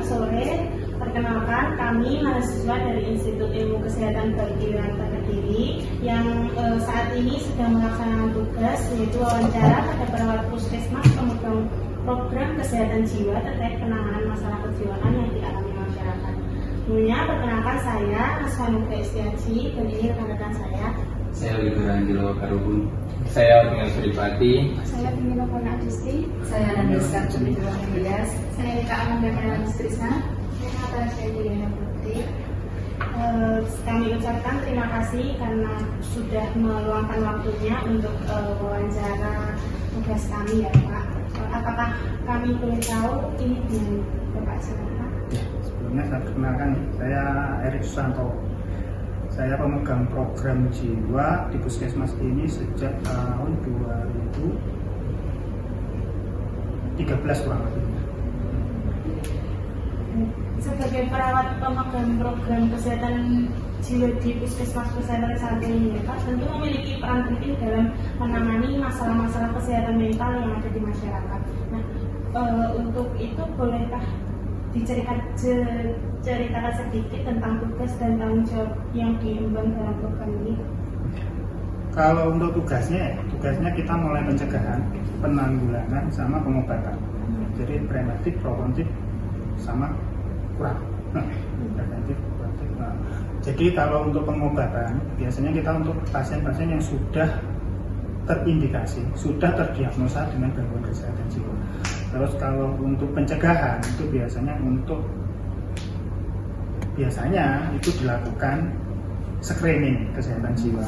selamat sore. Perkenalkan, kami mahasiswa dari Institut Ilmu Kesehatan Kejiwaan Kediri yang saat ini sedang melaksanakan tugas, yaitu wawancara pada perawat puskesmas pemegang program kesehatan jiwa terkait penanganan masalah kejiwaan yang dialami masyarakat. Sebelumnya, perkenalkan saya Aswanuka Istiaji, dan ini rekan-rekan saya. Saya Libur Angelo Karubun. Saya Tinggal Suripati. Saya Pimino Pona Adisti. Saya Nandeska Cundiruan Ilyas. Saya Eka Amanda Perawan Trisna. Saya Natasha Juliana Putri. Kami ucapkan terima kasih karena sudah meluangkan waktunya untuk wawancara tugas kami ya Pak. Apakah kami boleh tahu ini dengan Bapak siapa? Ya, sebelumnya saya perkenalkan, saya Erik Susanto. Saya pemegang program jiwa di puskesmas ini sejak tahun 2013 kurang lebih. Sebagai perawat pemegang program kesehatan jiwa di puskesmas kesehatan saat ini, Pak, tentu memiliki peran penting dalam menangani masalah-masalah kesehatan mental yang ada di masyarakat. Nah, untuk itu bolehkah diceritakan sedikit tentang tugas dan tanggung jawab yang diemban dalam program ini? Kalau untuk tugasnya kita mulai pencegahan, penanggulangan, sama pengobatan. Jadi preventif, proaktif, sama kurang. Preventif, proaktif. Nah, jadi kalau untuk pengobatan, biasanya kita untuk pasien-pasien yang sudah terindikasi, sudah terdiagnosa dengan gangguan kesehatan jiwa. Terus kalau untuk pencegahan itu biasanya itu dilakukan screening kesehatan jiwa,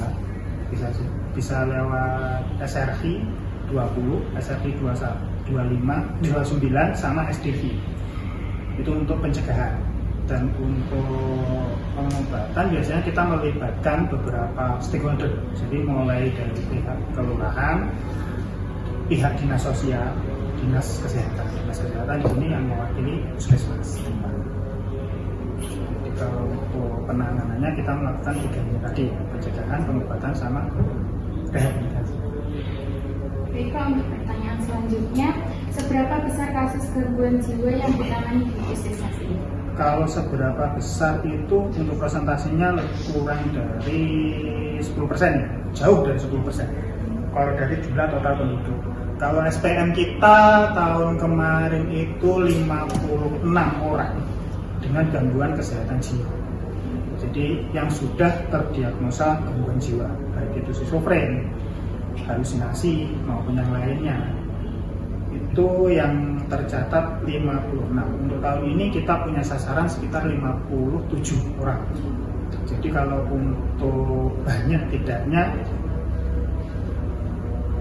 bisa lewat SRI 20, SRI 25, 29 sama SDV. Itu untuk pencegahan. Dan untuk pengobatan biasanya kita melibatkan beberapa stakeholder. Jadi mulai dari pihak kelurahan, pihak dinas sosial, dinas kesehatan di sini yang mewakili puskesmas. Jadi kalau untuk penanganannya kita melakukan 3 tadi, pencegahan, pengobatan, sama rehabilitasi. Baik, untuk pertanyaan selanjutnya, seberapa besar kasus gangguan jiwa yang ditangani di puskesmas ini? Kalau seberapa besar itu untuk presentasinya kurang dari 10%, ya, jauh dari 10%. Kalau dari jumlah total penduduk. Kalau SPM kita tahun kemarin itu 56 orang dengan gangguan kesehatan jiwa. Jadi yang sudah terdiagnosa gangguan jiwa, baik itu schizofren, halusinasi maupun yang lainnya. Itu yang tercatat 56. Untuk tahun ini kita punya sasaran sekitar 57 orang. Jadi kalau untuk banyak tidaknya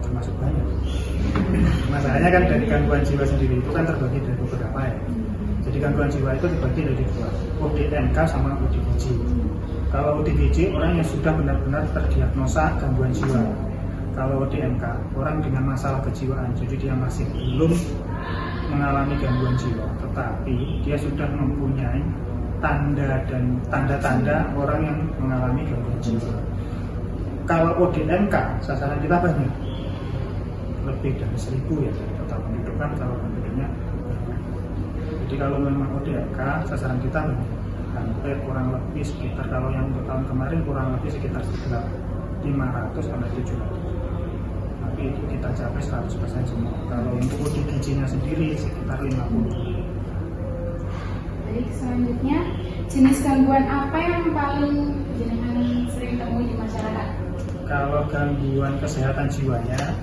termasuk banyak. Masalahnya kan dari gangguan jiwa sendiri itu kan terbagi dari beberapa ya. Jadi gangguan jiwa itu dibagi dari 2, ODMK sama ODGJ. Kalau ODGJ orang yang sudah benar-benar terdiagnosa gangguan jiwa. Kalau ODMK orang dengan masalah kejiwaan, jadi dia masih belum mengalami gangguan jiwa, tetapi dia sudah mempunyai tanda-tanda orang yang mengalami gangguan jiwa. Kalau ODMK sasaran kita banyak, lebih dari 1.000 ya dari total penduduk kan kalau penduduknya. Jadi kalau memang ODMK sasaran kita banyak, hampir kurang lebih sekitar, kalau yang untuk tahun kemarin kurang lebih sekitar 500 sampai 700. Tapi itu kita capai 100% semua. Kalau untuk ODGJ-nya sendiri sekitar 50. Baik, selanjutnya jenis gangguan apa yang paling sering temui di masyarakat? Kalau gangguan kesehatan jiwanya,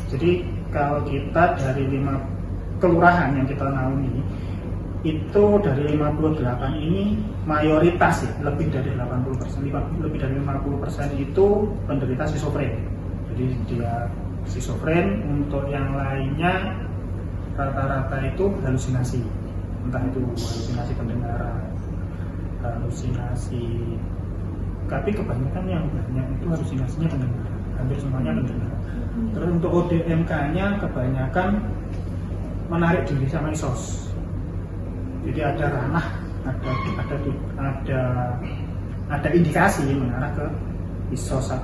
jadi kalau kita dari 5 kelurahan yang kita naungi, itu dari 58 ini mayoritas ya, lebih dari 80%, lebih dari 50% itu penderita schizofren. Jadi dia schizofren. Untuk yang lainnya rata-rata itu halusinasi, entah itu halusinasi pendengaran, halusinasi, tapi kebanyakan yang banyak itu halusinasinya pendengaran, hampir semuanya pendengaran. Terus untuk ODMK-nya kebanyakan menarik diri sama isos. Jadi ada ranah, ada indikasi mengarah ke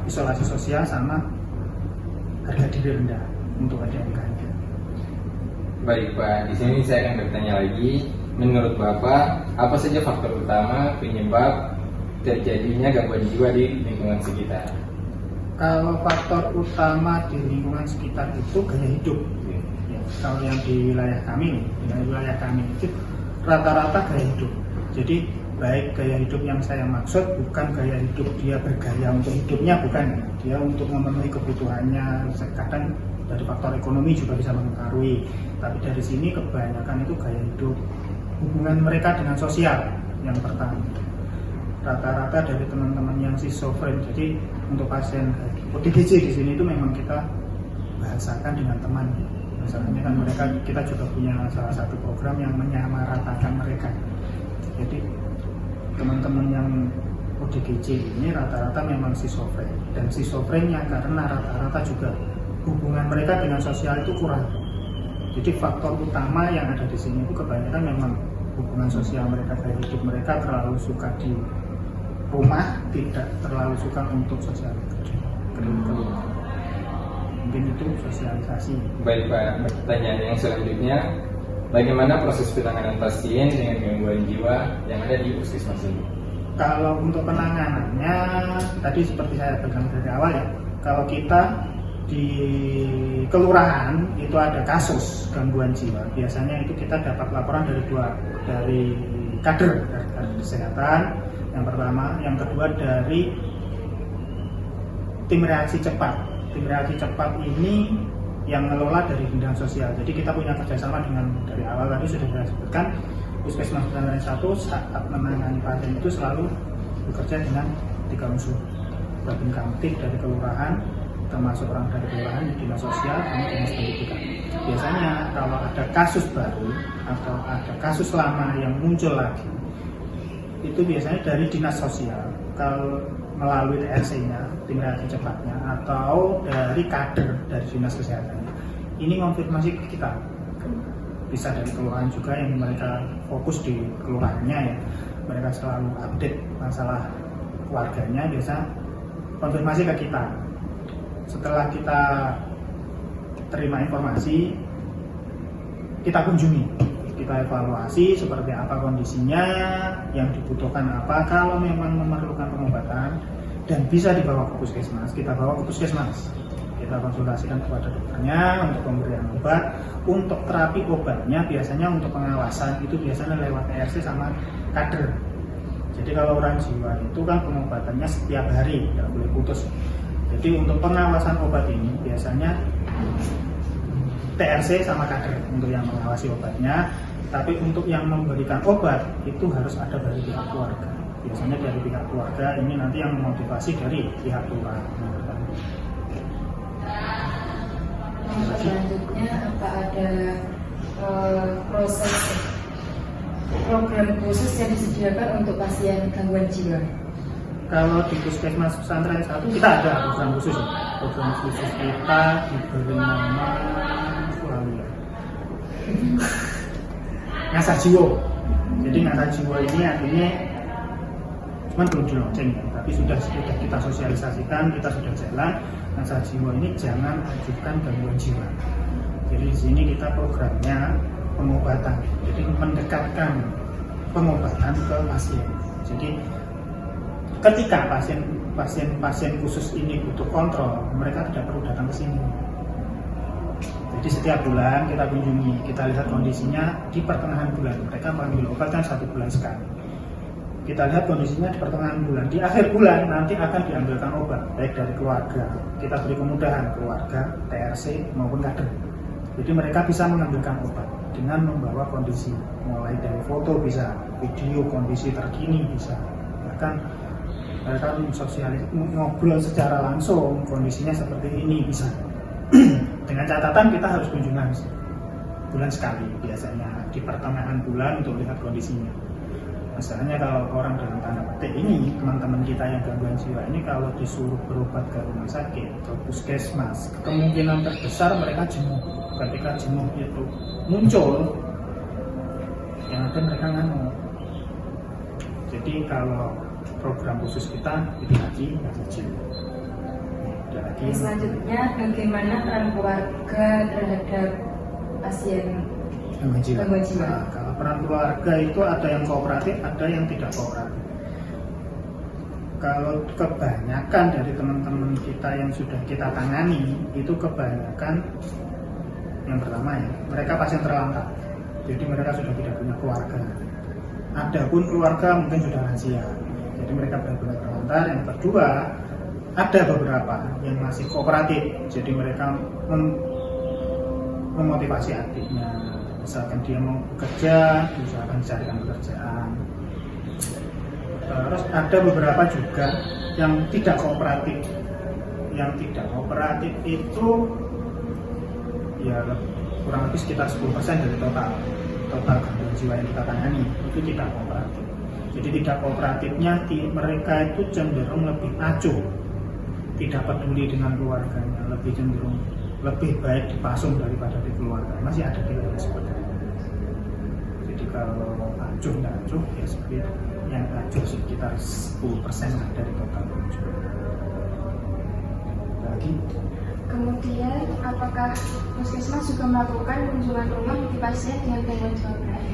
isolasi sosial sama harga diri rendah untuk ODMK-nya. Baik Pak, di sini saya akan bertanya lagi. menurut Bapak, apa saja faktor utama penyebab terjadinya gangguan jiwa di lingkungan sekitar? Kalau faktor utama di lingkungan sekitar itu gaya hidup. Ya, kalau yang di wilayah kami, itu rata-rata gaya hidup. Jadi baik gaya hidup yang saya maksud bukan gaya hidup dia bergaya untuk hidupnya, bukan. Dia untuk memenuhi kebutuhannya. Kadang dari faktor ekonomi juga bisa mempengaruhi. Tapi dari sini kebanyakan itu gaya hidup, hubungan mereka dengan sosial yang pertama. Rata-rata dari teman-teman yang schizofren. Jadi untuk pasien ODGJ di sini itu memang kita bahasakan dengan teman. Misalnya kan mereka, kita juga punya salah satu program yang menyamaratakan mereka. Jadi teman-teman yang ODGJ ini rata-rata memang schizofren, dan schizofrennya karena rata-rata juga hubungan mereka dengan sosial itu kurang. Jadi faktor utama yang ada di sini itu kebanyakan memang hubungan sosial mereka, gaya hidup mereka terlalu suka di rumah, tidak terlalu suka untuk sosialisasi. Mungkin itu sosialisasi. Baik Pak, pertanyaan yang selanjutnya, bagaimana proses penanganan pasien dengan gangguan jiwa yang ada di puskesmas ini? Kalau untuk penanganannya, tadi seperti saya pegang dari awal ya, kalau kita di kelurahan itu ada kasus gangguan jiwa, biasanya itu kita dapat laporan dari kader kesehatan yang pertama, yang kedua dari tim reaksi cepat. Tim reaksi cepat ini yang ngelola dari bidang sosial. Jadi kita punya kerjasama dengan, dari awal tadi sudah saya sebutkan, Puskesmas Pesantren 1 saat menangani pasien itu selalu bekerja dengan 3 unsur. Babin Kamtib dari kelurahan, termasuk orang dari kelurahan, dinas sosial, dan dinas pendidikan. Biasanya kalau ada kasus baru atau ada kasus lama yang muncul lagi, itu biasanya dari dinas sosial, kalau melalui TRC-nya, tim reaksi cepatnya, atau dari kader dari dinas kesehatan. Ini konfirmasi ke kita. Bisa dari kelurahan juga yang mereka fokus di kelurahannya ya. Mereka selalu update masalah keluarganya, biasa konfirmasi ke kita. Setelah kita terima informasi, kita kunjungi, kita evaluasi seperti apa kondisinya, yang dibutuhkan apa. Kalau memang memerlukan pengobatan dan bisa dibawa ke puskesmas, kita bawa ke puskesmas. Kita konsultasikan kepada dokternya untuk pemberian obat. Untuk terapi obatnya biasanya untuk pengawasan itu biasanya lewat TRC sama kader. Jadi kalau orang jiwa itu kan pengobatannya setiap hari, tidak boleh putus. Jadi untuk pengawasan obat ini biasanya TRC sama kader untuk yang mengawasi obatnya. Tapi untuk yang memberikan obat itu harus ada dari pihak keluarga. Biasanya dari pihak keluarga, ini nanti yang memotivasi dari pihak keluarga. Selanjutnya apa ada proses program khusus yang disediakan untuk pasien gangguan jiwa? Kalau di Puskesmas Pesantren 1 kita ada program khusus. Program khusus kita diberi nama Ngasah Jiwa. Jadi Ngasah Jiwa ini artinya cuman belum di launching ya, tapi sudah kita sosialisasikan, kita sudah jalan. Ngasah Jiwa ini jangan ajukan gangguan jiwa. Jadi di sini kita programnya pengobatan. Jadi mendekatkan pengobatan ke pasien. Jadi ketika pasien khusus ini butuh kontrol, mereka tidak perlu datang ke sini. Jadi setiap bulan kita kunjungi, kita lihat kondisinya di pertengahan bulan. Mereka mengambil obat kan 1 bulan sekali. Kita lihat kondisinya di pertengahan bulan. Di akhir bulan nanti akan diambilkan obat, baik dari keluarga. Kita beri kemudahan keluarga, TRC maupun kader. Jadi mereka bisa mengambilkan obat dengan membawa kondisi, mulai dari foto bisa, video kondisi terkini bisa, bahkan mereka ngobrol secara langsung kondisinya seperti ini bisa. Dengan catatan kita harus kunjungan bulan sekali biasanya di pertengahan bulan untuk lihat kondisinya. Masalahnya kalau orang dalam tanda petik ini, teman-teman kita yang gangguan jiwa ini kalau disuruh berobat ke rumah sakit ke puskesmas, kemungkinan terbesar mereka jenuh. Ketika jenuh itu muncul, yang ada mereka nganuk. Jadi kalau program khusus kita itu lagi Ngasah Jiwa. Selanjutnya bagaimana peran keluarga terhadap pasien gangguan jiwa. Gangguan jiwa. Nah, kalau peran keluarga itu ada yang kooperatif, ada yang tidak kooperatif. Kalau kebanyakan dari teman-teman kita yang sudah kita tangani itu kebanyakan yang pertama ya, mereka pasien terlantar, jadi mereka sudah tidak punya keluarga. Adapun keluarga mungkin sudah lansia, jadi mereka benar-benar terlantar. Yang kedua, ada beberapa yang masih kooperatif, jadi mereka memotivasi adiknya, misalkan dia mau bekerja, misalkan carikan pekerjaan. Terus ada beberapa juga yang tidak kooperatif. Yang tidak kooperatif itu ya kurang lebih sekitar 10% dari total gangguan jiwa yang kita tangani itu tidak kooperatif. Jadi tidak kooperatifnya mereka itu cenderung lebih acuh, tidak peduli dengan keluarganya, lebih cenderung lebih baik dipasung daripada di keluarga. Masih ada juga yang seperti itu. Jadi kalau acuh nggak acuh ya seperti yang acuh sekitar 10% lah dari total lagi. Kemudian, apakah puskesmas juga melakukan kunjungan rumah di pasien dengan gangguan jiwa berat?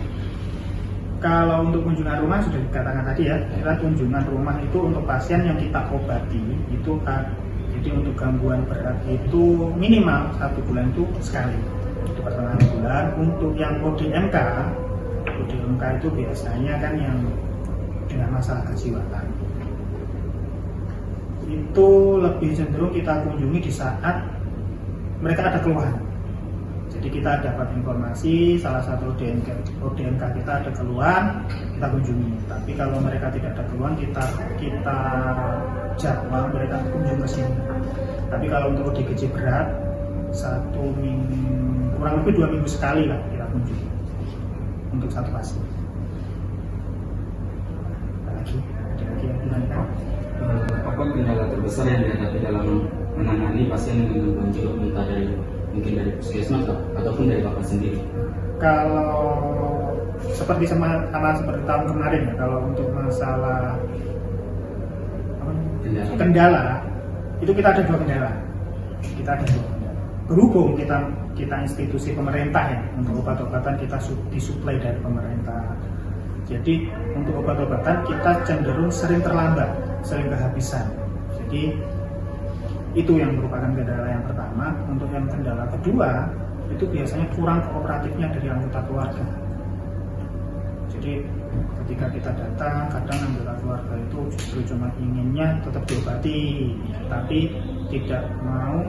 Kalau untuk kunjungan rumah sudah dikatakan tadi ya, kita kunjungan rumah itu untuk pasien yang kita obati itu jadi untuk gangguan berat itu minimal 1 bulan itu sekali, itu pertengahan bulan. Untuk yang ODMK itu biasanya kan yang dengan masalah kejiwaan itu lebih cenderung kita kunjungi di saat mereka ada keluhan. Jadi kita dapat informasi salah satu ODMK kita ada keluhan, kita kunjungi. Tapi kalau mereka tidak ada keluhan, kita jadwal mereka kunjung ke sini. Tapi kalau untuk ODGJ berat, kurang lebih 2 minggu sekali lah kita kunjungi untuk satu pasien. Ada lagi yang ditanyakan? Apa kendala terbesar yang dihadapi dalam menangani pasien dengan gangguan jiwa, entah mungkin dari puskesmas ataupun dari Bapak sendiri? Kalau seperti sama seperti tahun kemarin ya, kalau untuk masalah kendala itu kita ada 2 kendala. Berhubung kita institusi pemerintah ya, untuk obat-obatan kita disuplai dari pemerintah. Jadi untuk obat-obatan kita cenderung sering terlambat, sering kehabisan. Jadi itu yang merupakan kendala yang pertama. Untuk yang kendala kedua itu biasanya kurang kooperatifnya dari anggota keluarga. Jadi ketika kita datang, kadang anggota keluarga itu justru cuma inginnya tetap diobati, tapi tidak mau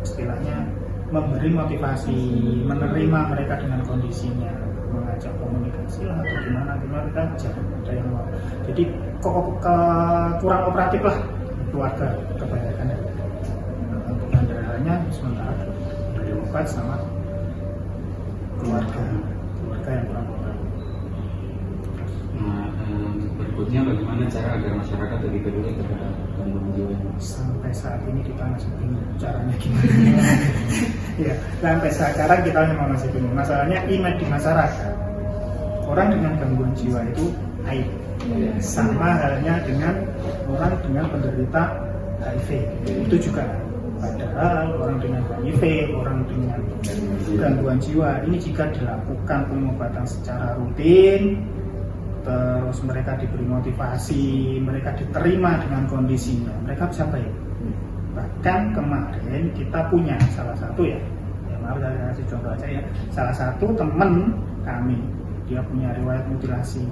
istilahnya memberi motivasi, menerima mereka dengan kondisinya, mengajak komunikasi lah atau gimana kita aja ada yang mau. Jadi kurang kooperatif lah keluarga kebanyakan. Untuk kendalanya sementara dari obat sama keluarga yang kurang kooperatif. Nah, berikutnya bagaimana cara agar masyarakat lebih peduli terhadap gangguan jiwa? Sampai saat ini kita masih bingung caranya gimana. Ya, sampai sekarang kita memang masih bingung. Masalahnya image di masyarakat, orang dengan gangguan jiwa itu aib. Sama halnya dengan orang dengan penderita HIV, itu juga. Padahal orang dengan HIV, orang dengan gangguan jiwa ini jika dilakukan pengobatan secara rutin, terus mereka diberi motivasi, mereka diterima dengan kondisinya, mereka bisa baik. Bahkan kemarin kita punya salah satu ya maaf saya kasih contoh aja ya, salah satu teman kami dia punya riwayat mutilasi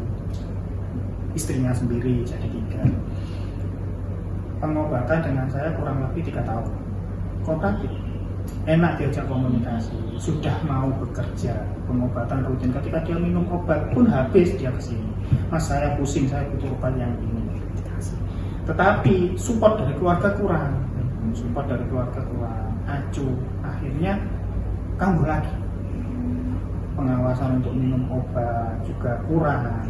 istrinya sendiri jadi 3. Pengobatan dengan saya kurang lebih 3 tahun. Kooperatif, enak diajak komunikasi, sudah mau bekerja, pengobatan rutin. Ketika dia minum obat pun habis dia kesini, mas saya pusing, saya butuh obat yang ini. Tetapi support dari keluarga kurang, acuh, akhirnya kambuh lagi. Pengawasan untuk minum obat juga kurang.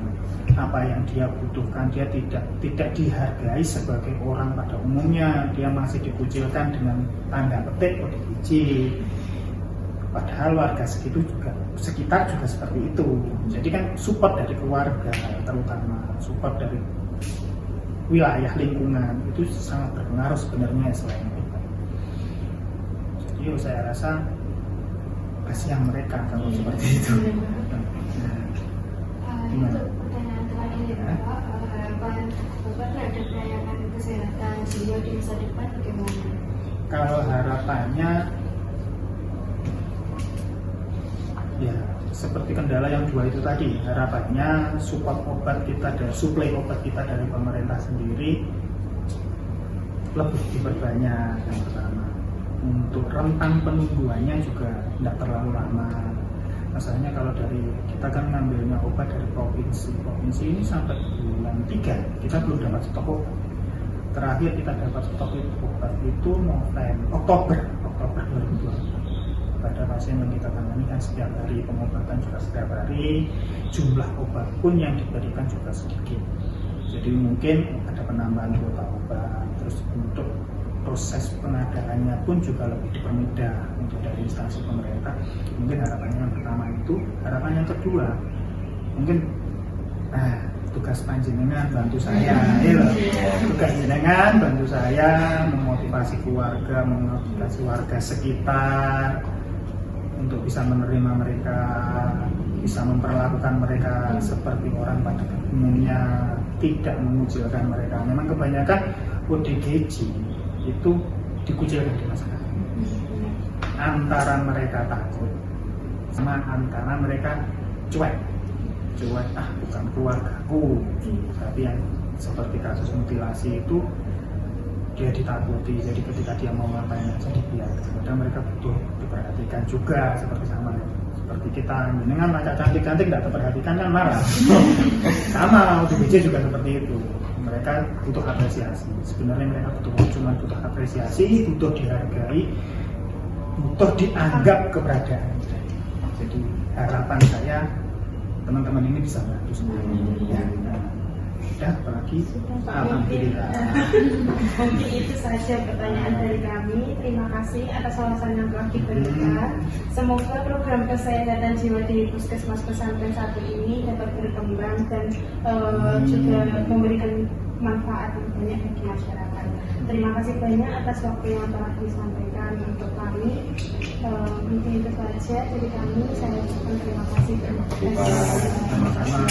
Apa yang dia butuhkan dia tidak dihargai sebagai orang pada umumnya, dia masih dikucilkan dengan tanda petik ODGJ. Padahal warga sekitar juga seperti itu. Jadi kan support dari keluarga, terutama support dari wilayah lingkungan itu sangat berpengaruh sebenarnya selain itu. Jadi saya rasa kasihan mereka kalau seperti itu. beliau di masa depan bagaimana? Kalau harapannya ya seperti kendala yang dua itu tadi, harapannya support obat kita dan suplai obat kita dari pemerintah sendiri lebih diperbanyak. Yang pertama, untuk rentang penungguannya juga tidak terlalu lama. Masalahnya kalau dari kita kan ngambilnya obat dari provinsi ini sampai bulan 3 kita belum dapat stok obat. Terakhir kita dapat stok obat itu Oktober 2020. Pada pasien yang kita tangani kan setiap hari, pengobatan juga setiap hari, jumlah obat pun yang diberikan juga sedikit. Jadi mungkin ada penambahan kuota obat, terus untuk proses pengadaannya pun juga lebih dipermudah untuk dari instansi pemerintah. Mungkin harapannya yang pertama itu. Harapan yang kedua, mungkin tugas panjenengan bantu saya, tugas jenengan bantu saya memotivasi keluarga, memotivasi warga sekitar untuk bisa menerima mereka, bisa memperlakukan mereka seperti orang pada umumnya, tidak mengucilkan mereka. Memang kebanyakan ODGJ itu dikucilkan di masyarakat. Antara mereka takut sama antara mereka cuek, bukan keluargaku. Tapi yang seperti kasus mutilasi itu dia ditakuti, jadi ketika dia mau ngapain aja dibiarkan. Padahal mereka butuh diperhatikan juga, seperti kita. Dengan macam cantik-cantik tidak diperhatikan kan marah. Sama ODGJ juga seperti itu. Mereka butuh apresiasi. Sebenarnya mereka cuma butuh apresiasi, butuh dihargai, butuh dianggap keberadaan. Jadi harapan saya teman-teman ini bisa bantu semuanya. Ya, apalagi alhamdulillah. Mungkin itu saja pertanyaan dari kami. Terima kasih atas wawasan yang telah diberikan. Semoga program kesehatan jiwa di Puskesmas Pesantren satu ini dapat berkembang dan juga memberikan manfaat yang banyak bagi masyarakat. Terima kasih banyak atas waktu yang telah disampaikan untuk kami. Mungkin itu saja dari kami. Saya ucapkan terima kasih. Sama-sama.